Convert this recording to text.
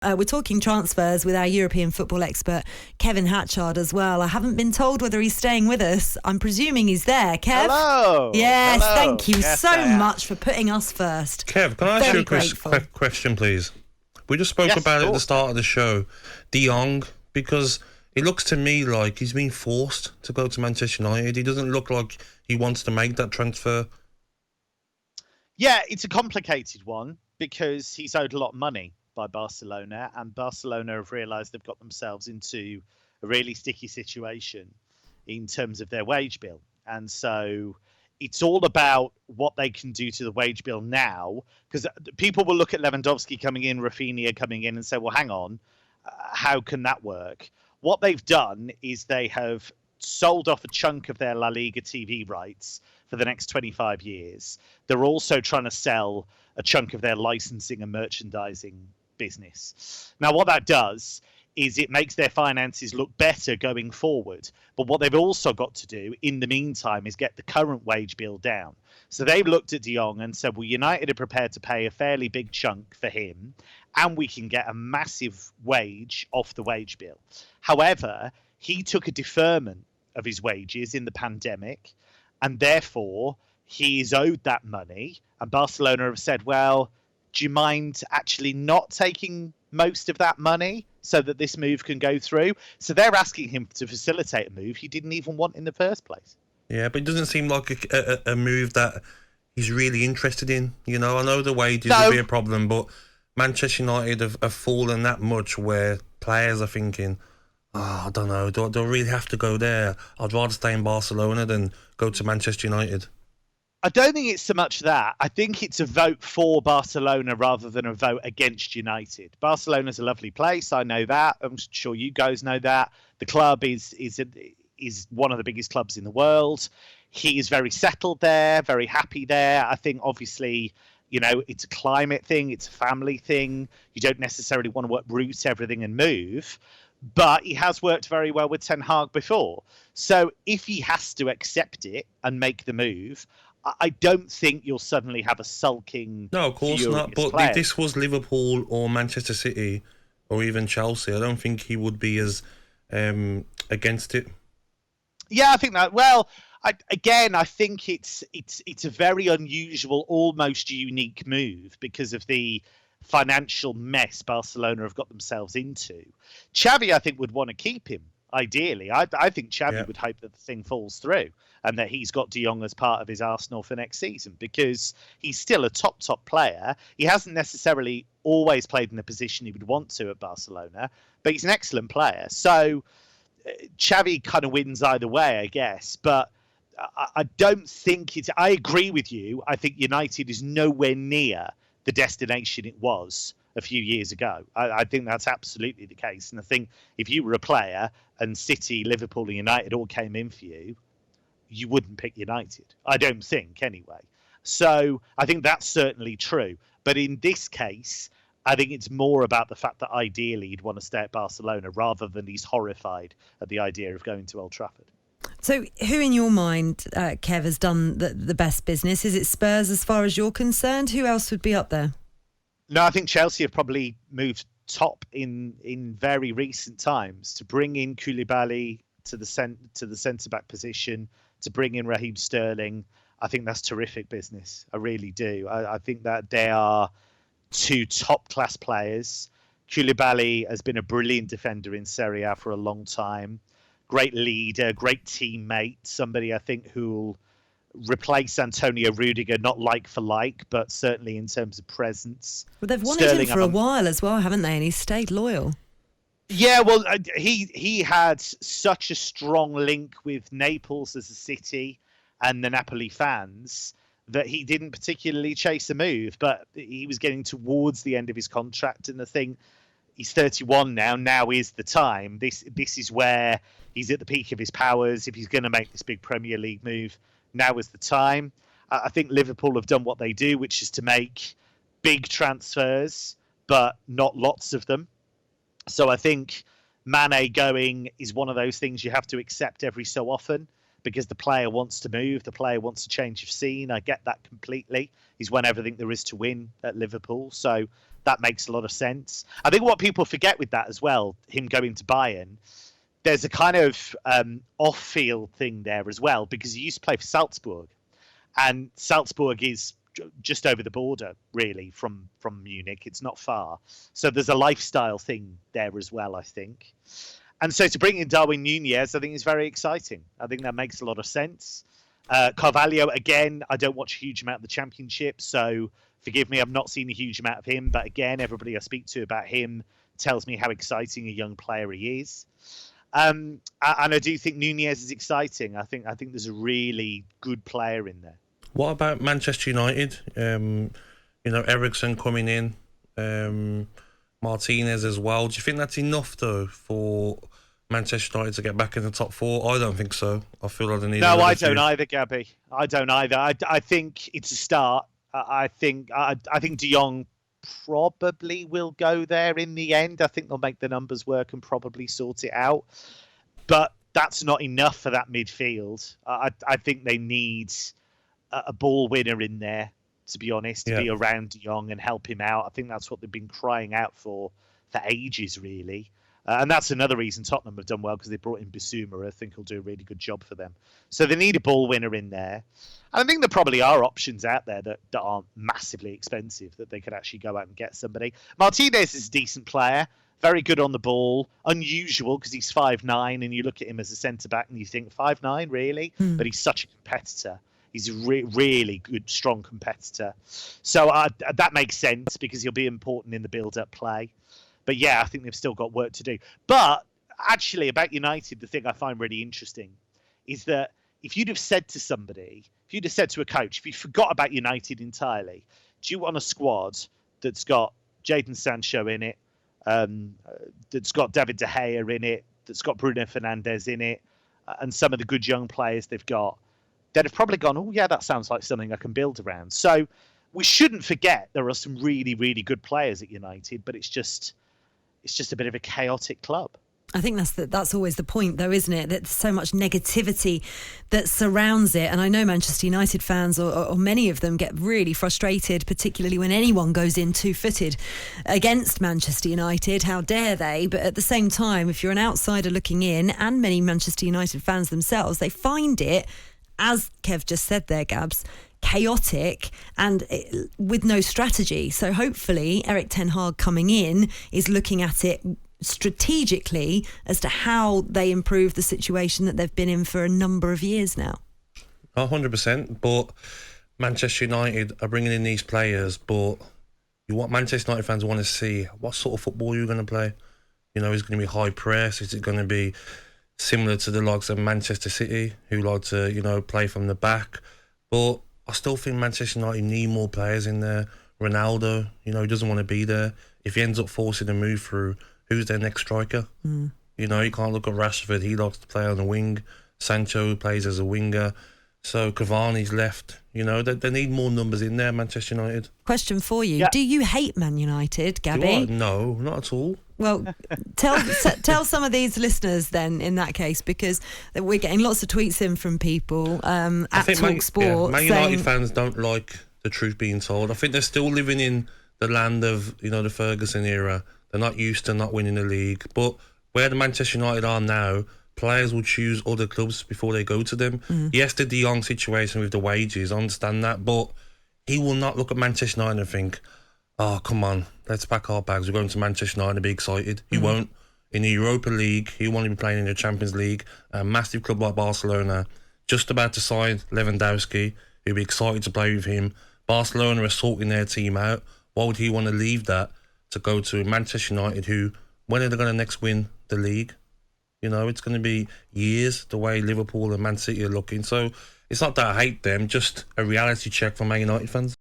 We're talking transfers with our European football expert, Kevin Hatchard, as well. I haven't been told whether he's staying with us. I'm presuming he's there. Kev? Hello. Yes, Hello. thank you Yes, so much for putting us first. Kev, can I ask you a question, please? We just spoke about it at the start of the show. De Jong, because it looks to me like he's been forced to go to Manchester United. He doesn't look like he wants to make that transfer. Yeah, it's a complicated one because he's owed a lot of money by Barcelona, and Barcelona have realised they've got themselves into a really sticky situation in terms of their wage bill. And so it's all about what they can do to the wage bill now, because people will look at Lewandowski coming in, Rafinha coming in and say, well, hang on, how can that work? What they've done is they have sold off a chunk of their La Liga TV rights for the next 25 years. They're also trying to sell a chunk of their licensing and merchandising business. Now, what that does is it makes their finances look better going forward. But what they've also got to do in the meantime is get the current wage bill down. So they've looked at De Jong and said, well, United are prepared to pay a fairly big chunk for him, and we can get a massive wage off the wage bill. However, he took a deferment of his wages in the pandemic, and therefore he is owed that money. And Barcelona have said, well, do you mind actually not taking most of that money so that this move can go through? So they're asking him to facilitate a move he didn't even want in the first place. Yeah, but it doesn't seem like a move that he's really interested in. You know, I know the wages will be a problem, but Manchester United have fallen that much where players are thinking, I don't know, do I really have to go there? I'd rather stay in Barcelona than go to Manchester United. I don't think it's so much that. I think it's a vote for Barcelona rather than a vote against United. Barcelona's a lovely place. I know that. I'm sure you guys know that. The club is one of the biggest clubs in the world. He is very settled there, very happy there. I think, obviously, you know, it's a climate thing. It's a family thing. You don't necessarily want to uproot everything and move. But he has worked very well with Ten Hag before. So if he has to accept it and make the move, I don't think you'll suddenly have a sulking. No, of course not. But if this was Liverpool or Manchester City or even Chelsea, I don't think he would be as against it. Yeah, I think that. Well, I think it's a very unusual, almost unique move because of the financial mess Barcelona have got themselves into. Xavi, I think, would want to keep him. Ideally, I think Xavi would hope that the thing falls through and that he's got De Jong as part of his Arsenal for next season because he's still a top player. He hasn't necessarily always played in the position he would want to at Barcelona, but he's an excellent player. So Xavi kind of wins either way, I guess. But I don't think it's... I agree with you. I think United is nowhere near the destination it was a few years ago. I think that's absolutely the case. And I think if you were a player and City, Liverpool and United all came in for you, you wouldn't pick United. I don't think, anyway. So I think that's certainly true. But in this case, I think it's more about the fact that ideally he'd want to stay at Barcelona rather than he's horrified at the idea of going to Old Trafford. So who in your mind, Kev, has done the best business? Is it Spurs as far as you're concerned? Who else would be up there? No, I think Chelsea have probably moved top in very recent times to bring in Koulibaly to the centre-back position, to bring in Raheem Sterling. I think that's terrific business. I really do. I think that they are two top-class players. Koulibaly has been a brilliant defender in Serie A for a long time. Great leader, great teammate, somebody I think who'll replace Antonio Rudiger, not like for like, but certainly in terms of presence. Well, they've wanted him for a while as well, haven't they? And he's stayed loyal. Yeah, well, he had such a strong link with Naples as a city and the Napoli fans that he didn't particularly chase a move, but he was getting towards the end of his contract, and the thing, he's 31 now. Now is the time. This is where he's at the peak of his powers. If he's going to make this big Premier League move, now is the time. I think Liverpool have done what they do, which is to make big transfers, but not lots of them. So I think Mane going is one of those things you have to accept every so often. because the player wants to move, the player wants to change of scene. I get that completely. He's won everything there is to win at Liverpool, so that makes a lot of sense. I think what people forget with that as well, him going to Bayern, there's a kind of off-field thing there as well, because he used to play for Salzburg, and Salzburg is just over the border, really, from Munich. It's not far. So there's a lifestyle thing there as well, I think. And so to bring in Darwin Núñez, I think is very exciting. I think that makes a lot of sense. Carvalho, again, I don't watch a huge amount of the Championship, so forgive me, I've not seen a huge amount of him. But again, everybody I speak to about him tells me how exciting a young player he is. And I do think Núñez is exciting. I think there's a really good player in there. What about Manchester United? Eriksen coming in, Martinez as well. Do you think that's enough, though, for Manchester United to get back in the top four? I don't think so. I feel like they need. No, I don't either, Gabby. I don't either. I think it's a start. I think De Jong probably will go there in the end. I think they'll make the numbers work and probably sort it out. But that's not enough for that midfield. I think they need a ball winner in there, to be honest, to be around De Jong and help him out. I think that's what they've been crying out for ages, really. And that's another reason Tottenham have done well, because they brought in Bissouma. I think he'll do a really good job for them. So they need a ball winner in there. And I think there probably are options out there that aren't massively expensive, that they could actually go out and get somebody. Martinez is a decent player, very good on the ball, unusual because he's 5'9", and you look at him as a centre-back and you think, 5'9", really? But he's such a competitor. He's a really good, strong competitor. So that makes sense, because he'll be important in the build-up play. But yeah, I think they've still got work to do. But actually, about United, the thing I find really interesting is that if you'd have said to somebody, if you'd have said to a coach, if you forgot about United entirely, do you want a squad that's got Jadon Sancho in it, that's got David De Gea in it, that's got Bruno Fernandes in it, and some of the good young players they've got, they'd have probably gone, oh, yeah, that sounds like something I can build around. So we shouldn't forget there are some really, really good players at United, but it's just a bit of a chaotic club. I think that's always the point, though, isn't it? That there's so much negativity that surrounds it. And I know Manchester United fans, or many of them, get really frustrated, particularly when anyone goes in two-footed against Manchester United. How dare they? But at the same time, if you're an outsider looking in, and many Manchester United fans themselves, they find it, as Kev just said there, Gabs, chaotic and with no strategy. So hopefully Erik ten Hag coming in is looking at it strategically as to how they improve the situation that they've been in for a number of years now. 100%. But Manchester United are bringing in these players, but what Manchester United fans want to see, what sort of football are you going to play? Is it going to be high press? Is it going to be similar to the likes of Manchester City, who like to, play from the back? But I still think Manchester United need more players in there. Ronaldo, he doesn't want to be there. If he ends up forcing a move through, who's their next striker? You can't look at Rashford. He likes to play on the wing. Sancho plays as a winger. So Cavani's left. They need more numbers in there, Manchester United. Question for you. Yeah. Do you hate Man United, Gabby? No, not at all. Well, tell some of these listeners then, in that case, because we're getting lots of tweets in from people at talkSPORT. Man United fans don't like the truth being told. I think they're still living in the land of, the Ferguson era. They're not used to not winning the league. But where the Manchester United are now, players will choose other clubs before they go to them. Yes, the De Jong situation with the wages, I understand that, but he will not look at Manchester United and think, oh, come on, let's pack our bags, we're going to Manchester United and be excited. He won't. In the Europa League, he won't be playing in the Champions League. A massive club like Barcelona, just about to sign Lewandowski, he'll be excited to play with him. Barcelona are sorting their team out. Why would he want to leave that to go to Manchester United, who, when are they going to next win the league? It's going to be years, the way Liverpool and Man City are looking. So it's not that I hate them, just a reality check for Man United fans.